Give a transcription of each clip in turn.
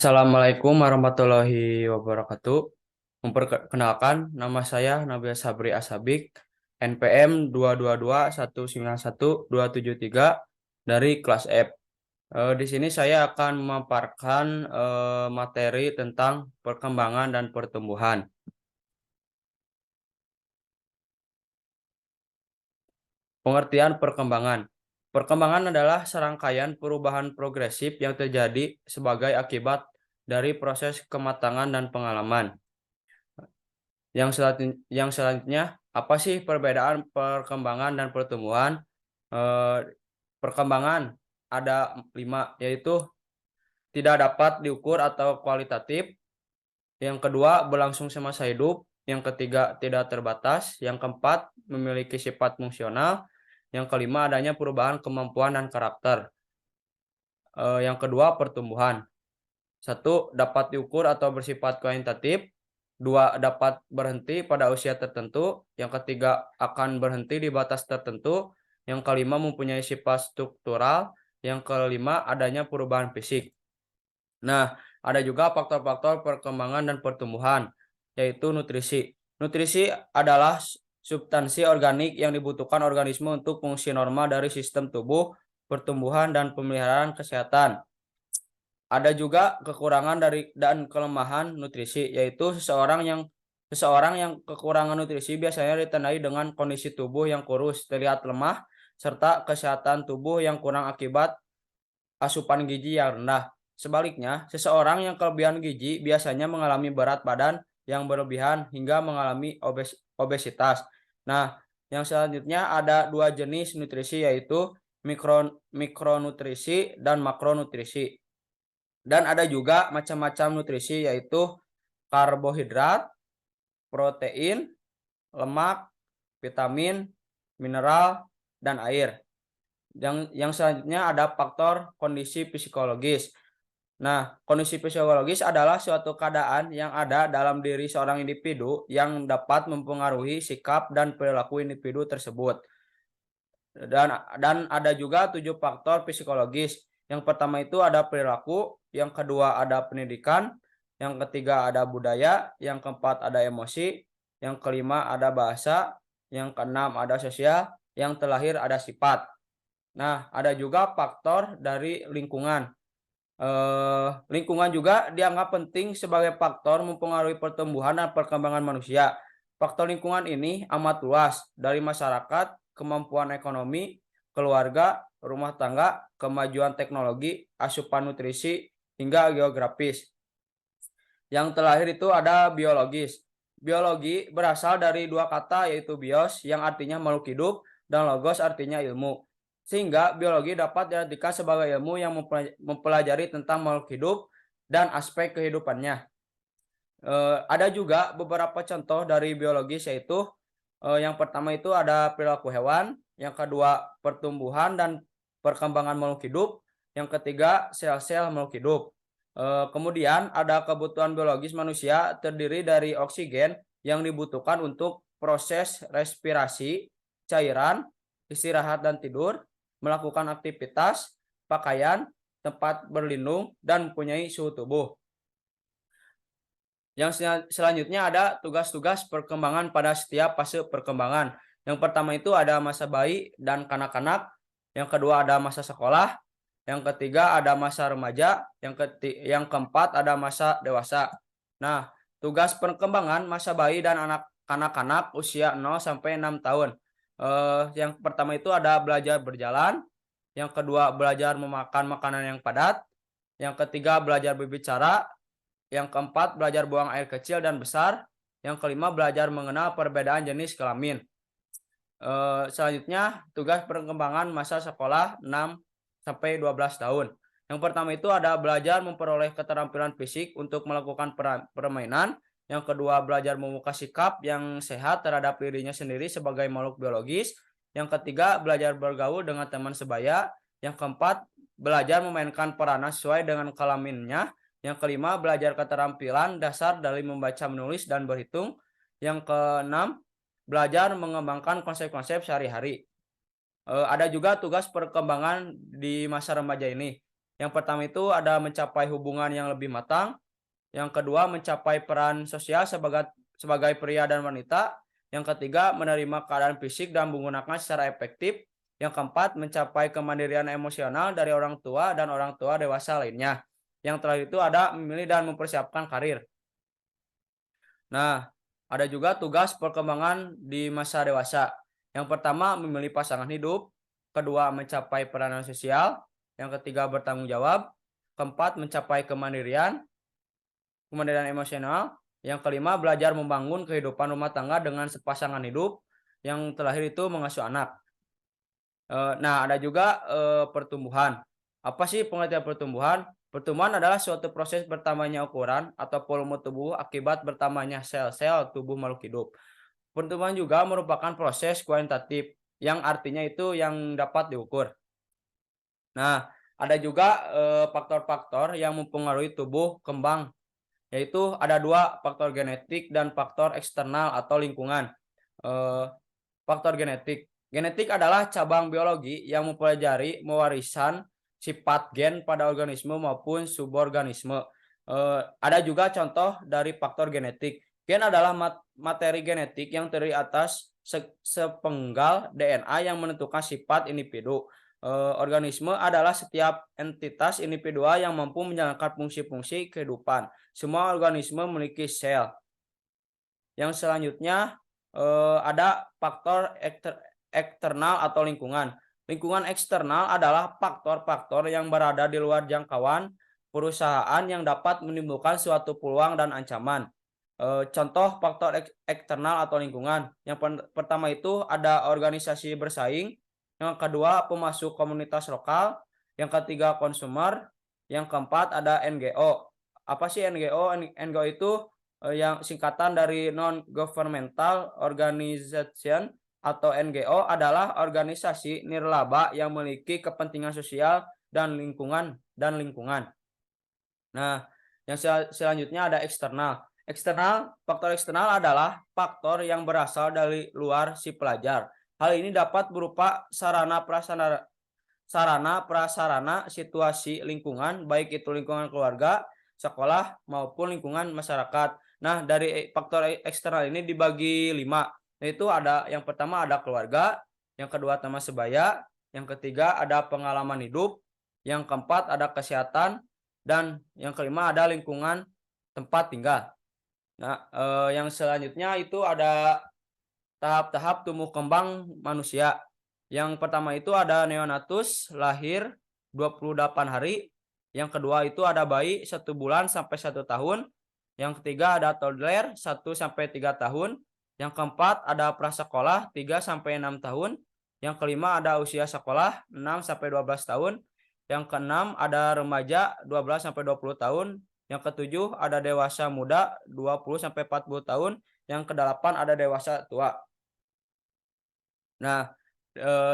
Assalamualaikum warahmatullahi wabarakatuh. Memperkenalkan, nama saya Nabil Sabri Asabik, NPM 222191273 dari kelas F. Di sini saya akan memaparkan materi tentang perkembangan dan pertumbuhan. Pengertian perkembangan. Perkembangan adalah serangkaian perubahan progresif yang terjadi sebagai akibat dari proses kematangan dan pengalaman. Yang selanjutnya, apa sih perbedaan perkembangan dan pertumbuhan? Eh, Perkembangan ada 5, yaitu tidak dapat diukur atau kualitatif. Yang kedua, berlangsung semasa hidup. Yang ketiga, tidak terbatas. Yang keempat, memiliki sifat fungsional. Yang kelima, adanya perubahan kemampuan dan karakter. Yang kedua, pertumbuhan. Satu, dapat diukur atau bersifat kuantitatif. Dua, dapat berhenti pada usia tertentu. Yang ketiga, akan berhenti di batas tertentu. Yang kelima, mempunyai sifat struktural. Yang kelima, adanya perubahan fisik. Nah, ada juga faktor-faktor perkembangan dan pertumbuhan, yaitu nutrisi. Nutrisi adalah substansi organik yang dibutuhkan organisme untuk fungsi normal dari sistem tubuh, pertumbuhan, dan pemeliharaan kesehatan. Ada juga kekurangan dan kelemahan nutrisi, yaitu seseorang yang kekurangan nutrisi biasanya ditandai dengan kondisi tubuh yang kurus, terlihat lemah, serta kesehatan tubuh yang kurang akibat asupan gizi yang rendah. Sebaliknya, seseorang yang kelebihan gizi biasanya mengalami berat badan yang berlebihan hingga mengalami obesitas. Nah, yang selanjutnya ada dua jenis nutrisi, yaitu mikronutrisi dan makronutrisi. Dan ada juga macam-macam nutrisi, yaitu karbohidrat, protein, lemak, vitamin, mineral, dan air. Yang selanjutnya ada faktor kondisi psikologis. Nah, kondisi psikologis adalah suatu keadaan yang ada dalam diri seorang individu yang dapat mempengaruhi sikap dan perilaku individu tersebut. Dan ada juga 7 faktor psikologis. Yang pertama itu ada perilaku, yang kedua ada pendidikan, yang ketiga ada budaya, yang keempat ada emosi, yang kelima ada bahasa, yang keenam ada sosial, yang terakhir ada sifat. Nah, ada juga faktor dari lingkungan. Lingkungan juga dianggap penting sebagai faktor mempengaruhi pertumbuhan dan perkembangan manusia. Faktor lingkungan ini amat luas, dari masyarakat, kemampuan ekonomi, keluarga, rumah tangga, kemajuan teknologi, asupan nutrisi, hingga geografis. Yang terakhir itu ada biologis. Biologi berasal dari dua kata, yaitu bios yang artinya makhluk hidup dan logos artinya ilmu. Sehingga biologi dapat diartikan sebagai ilmu yang mempelajari tentang makhluk hidup dan aspek kehidupannya. Ada juga beberapa contoh dari biologis, yaitu yang pertama itu ada perilaku hewan, yang kedua pertumbuhan dan perkembangan makhluk hidup, yang ketiga sel-sel makhluk hidup. Kemudian ada kebutuhan biologis manusia terdiri dari oksigen yang dibutuhkan untuk proses respirasi, cairan, istirahat dan tidur, melakukan aktivitas, pakaian, tempat berlindung, dan mempunyai suhu tubuh. Yang selanjutnya ada tugas-tugas perkembangan pada setiap fase perkembangan. Yang pertama itu ada masa bayi dan kanak-kanak, yang kedua ada masa sekolah, yang ketiga ada masa remaja, yang keempat ada masa dewasa. Nah, tugas perkembangan masa bayi dan kanak-kanak usia 0 sampai 6 tahun. Yang pertama itu ada belajar berjalan, yang kedua belajar memakan makanan yang padat, yang ketiga belajar berbicara, yang keempat belajar buang air kecil dan besar, yang kelima belajar mengenal perbedaan jenis kelamin. Selanjutnya tugas perkembangan masa sekolah 6 sampai 12 tahun. Yang pertama itu ada belajar memperoleh keterampilan fisik untuk melakukan permainan. Yang kedua belajar membuka sikap yang sehat terhadap dirinya sendiri sebagai makhluk biologis. Yang ketiga belajar bergaul dengan teman sebaya. Yang keempat belajar memainkan peranan sesuai dengan kelaminnya. Yang kelima belajar keterampilan dasar dari membaca, menulis, dan berhitung. Yang keenam belajar mengembangkan konsep-konsep sehari-hari. Ada juga tugas perkembangan di masa remaja ini. Yang pertama itu ada mencapai hubungan yang lebih matang. Yang kedua, mencapai peran sosial sebagai pria dan wanita. Yang ketiga, menerima keadaan fisik dan menggunakan secara efektif. Yang keempat, mencapai kemandirian emosional dari orang tua dan orang tua dewasa lainnya. Yang terakhir itu ada memilih dan mempersiapkan karir. Nah, ada juga tugas perkembangan di masa dewasa. Yang pertama, memilih pasangan hidup. Kedua, mencapai peranan sosial. Yang ketiga, bertanggung jawab. Keempat, mencapai kemandirian emosional. Yang kelima, belajar membangun kehidupan rumah tangga dengan sepasangan hidup. Yang terakhir itu mengasuh anak. Nah, ada juga pertumbuhan. Apa sih pengertian pertumbuhan? Pertumbuhan adalah suatu proses bertambahnya ukuran atau volume tubuh akibat bertambahnya sel-sel tubuh makhluk hidup. Pertumbuhan juga merupakan proses kuantitatif yang artinya itu yang dapat diukur. Nah, ada juga faktor-faktor yang mempengaruhi tubuh kembang, yaitu ada dua, faktor genetik dan faktor eksternal atau lingkungan. Faktor genetik. Genetik adalah cabang biologi yang mempelajari mewarisan sifat gen pada organisme maupun suborganisme. Ada juga contoh dari faktor genetik. Gen adalah materi genetik yang terdiri atas sepenggal DNA yang menentukan sifat individu. Organisme adalah setiap entitas individual yang mampu menjalankan fungsi-fungsi kehidupan. Semua organisme memiliki sel. Yang selanjutnya ada faktor eksternal atau lingkungan. Lingkungan eksternal adalah faktor-faktor yang berada di luar jangkauan perusahaan yang dapat menimbulkan suatu peluang dan ancaman. Contoh faktor eksternal atau lingkungan. Yang pertama itu ada organisasi bersaing. Yang kedua, pemasok komunitas lokal. Yang ketiga, konsumer. Yang keempat, ada NGO. Apa sih NGO? NGO itu yang singkatan dari non-governmental organization atau NGO adalah organisasi nirlaba yang memiliki kepentingan sosial dan lingkungan. Nah, yang selanjutnya ada eksternal. Faktor eksternal adalah faktor yang berasal dari luar si pelajar. Hal ini dapat berupa sarana prasarana situasi lingkungan, baik itu lingkungan keluarga, sekolah maupun lingkungan masyarakat. Nah, dari faktor eksternal ini dibagi 5. Yaitu ada yang pertama ada keluarga, yang kedua teman sebaya, yang ketiga ada pengalaman hidup, yang keempat ada kesehatan, dan yang kelima ada lingkungan tempat tinggal. Nah, yang selanjutnya itu ada tahap-tahap tumbuh kembang manusia. Yang pertama itu ada neonatus, lahir 28 hari. Yang kedua itu ada bayi 1 bulan sampai 1 tahun. Yang ketiga ada toddler 1 sampai 3 tahun. Yang keempat ada prasekolah 3 sampai 6 tahun. Yang kelima ada usia sekolah 6 sampai 12 tahun. Yang keenam ada remaja 12 sampai 20 tahun. Yang ketujuh ada dewasa muda 20 sampai 40 tahun. Yang kedelapan ada dewasa tua. Nah,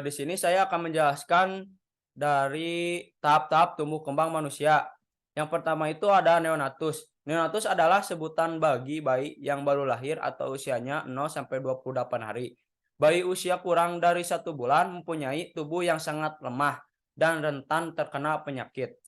di sini saya akan menjelaskan dari tahap-tahap tumbuh kembang manusia. Yang pertama itu ada neonatus. Neonatus adalah sebutan bagi bayi yang baru lahir atau usianya 0 sampai 28 hari. Bayi usia kurang dari 1 bulan mempunyai tubuh yang sangat lemah dan rentan terkena penyakit.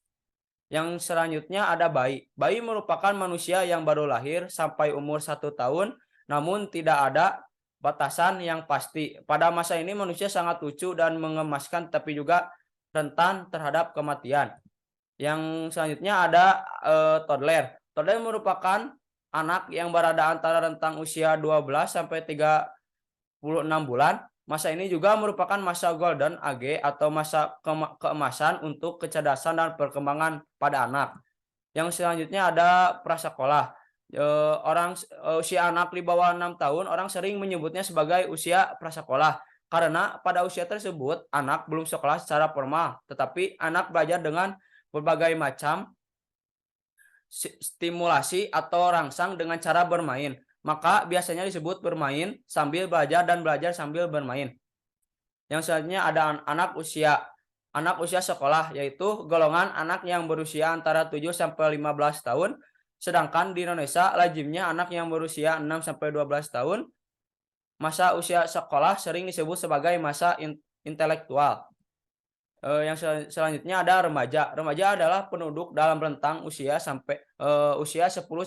Yang selanjutnya ada bayi. Bayi merupakan manusia yang baru lahir sampai umur 1 tahun, namun tidak ada batasan yang pasti. Pada masa ini manusia sangat lucu dan mengemaskan, tapi juga rentan terhadap kematian. Yang selanjutnya ada toddler. Toddler merupakan anak yang berada antara rentang usia 12 sampai 36 bulan. Masa ini juga merupakan masa golden age atau masa keemasan untuk kecerdasan dan perkembangan pada anak. Yang selanjutnya ada prasekolah. Usia anak di bawah 6 tahun orang sering menyebutnya sebagai usia prasekolah karena pada usia tersebut anak belum sekolah secara formal, tetapi anak belajar dengan berbagai macam stimulasi atau rangsang dengan cara bermain. Maka biasanya disebut bermain sambil belajar dan belajar sambil bermain. Yang selanjutnya ada anak usia sekolah, yaitu golongan anak yang berusia antara 7 sampai 15 tahun. Sedangkan di Indonesia lazimnya anak yang berusia 6 sampai 12 tahun. Masa usia sekolah sering disebut sebagai masa intelektual. Selanjutnya ada remaja. Remaja adalah penduduk dalam rentang usia 10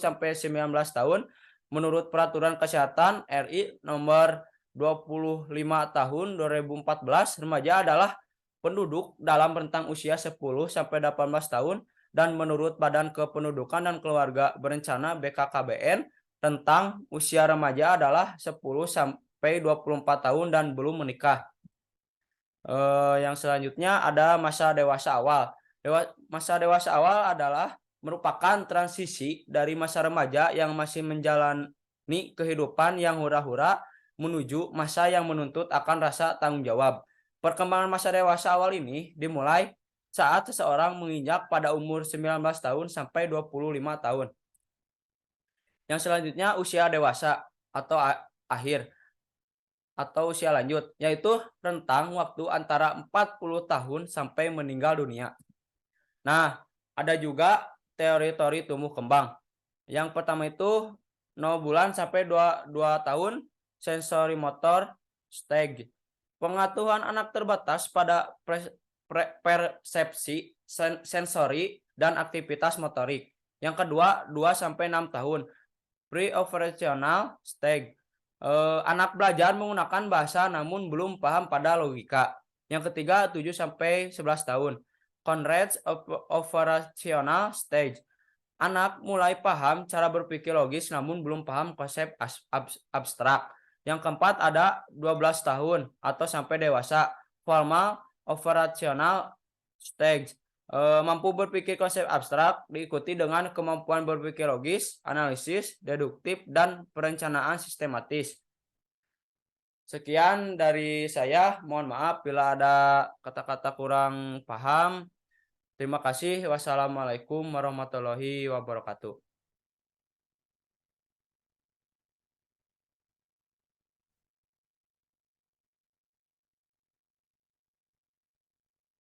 sampai 19 tahun menurut Peraturan Kesehatan RI nomor 25 tahun 2014. Remaja adalah penduduk dalam rentang usia 10 sampai 18 tahun dan menurut Badan Kependudukan dan Keluarga Berencana BKKBN tentang usia remaja adalah 10 sampai 24 tahun dan belum menikah. Yang selanjutnya ada masa dewasa awal. Masa dewasa awal adalah merupakan transisi dari masa remaja yang masih menjalani kehidupan yang hura-hura menuju masa yang menuntut akan rasa tanggung jawab. Perkembangan masa dewasa awal ini dimulai saat seseorang menginjak pada umur 19 tahun sampai 25 tahun. Yang selanjutnya usia dewasa atau akhir atau usia lanjut, yaitu rentang waktu antara 40 tahun sampai meninggal dunia. Nah, ada juga teori-teori tumbuh kembang. Yang pertama itu 0 bulan sampai 2 tahun sensori motor stage. Pengetahuan anak terbatas pada persepsi, sensori, dan aktivitas motorik. Yang kedua 2 sampai 6 tahun pre-operational stage. Anak belajar menggunakan bahasa namun belum paham pada logika. Yang ketiga 7 sampai 11 tahun. Conrad's operational stage. Anak mulai paham cara berpikir logis namun belum paham konsep abstrak. Yang keempat ada 12 tahun atau sampai dewasa. Formal operational stage. Mampu berpikir konsep abstrak diikuti dengan kemampuan berpikir logis, analisis, deduktif, dan perencanaan sistematis. Sekian dari saya, mohon maaf bila ada kata-kata kurang paham. Terima kasih. Wassalamualaikum warahmatullahi wabarakatuh.